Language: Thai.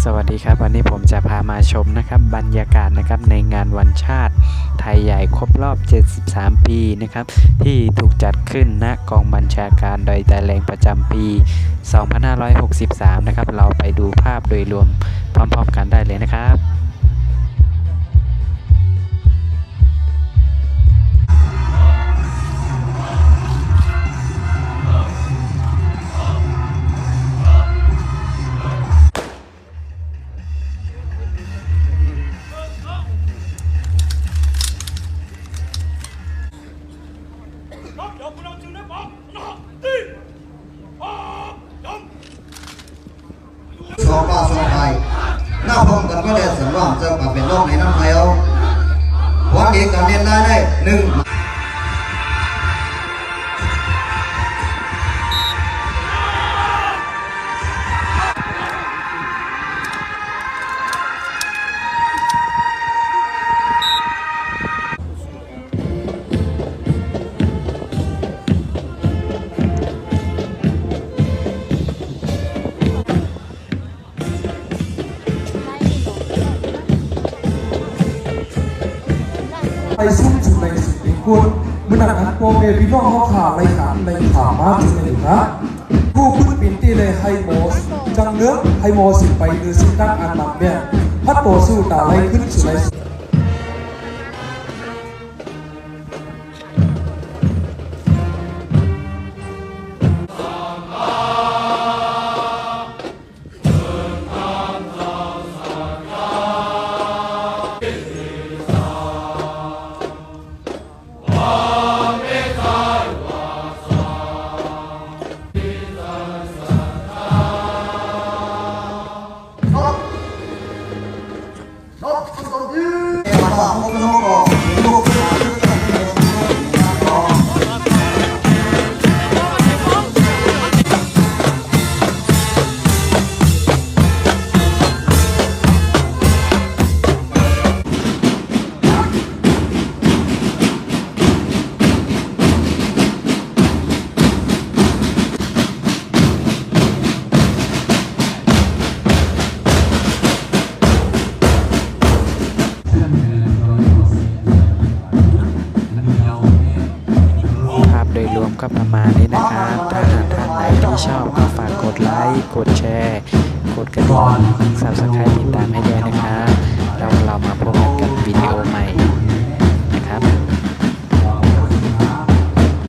สวัสดีครับวันนี้ผมจะพามาชมนะครับบรรยากาศนะครับในงานวันชาติไทยใหญ่ครบรอบ73ปีนะครับที่ถูกจัดขึ้นณกองบัญชาการดอยตะแลงประจำปี2563นะครับเราไปดูภาพโดยรวมพร้อมๆกันได้เลยนะครับสองป่าสองไทยหน้าพร้อมกันก็เลยสันว่างจะปรับเป็นโลกในน้ำไทยเอาวันเอกการเรียนได้หนึ่งไปซุ่มจุดในสิ่งที่คุณมันหนักอันโปรเมพี่น้องเขาขาในขาในขามาจุดในนะผู้พูดปินตีในไฮโมสจังเนื้อไฮโมสิไปหรือสิ่งตั้งอันหนักเนี่ยพัดโตสู้ตาไล่ขึ้นสุดในภาพโดยรวมก็ประมาณนี้นะครับถ้าหากท่านไหนที่ชอบก็ฝากกดไลค์กดแชร์กดกระดิ่ง Subscribe ติดตามให้ด้วยนะครับแล้วเรามาพบกันวิดีโอใหม่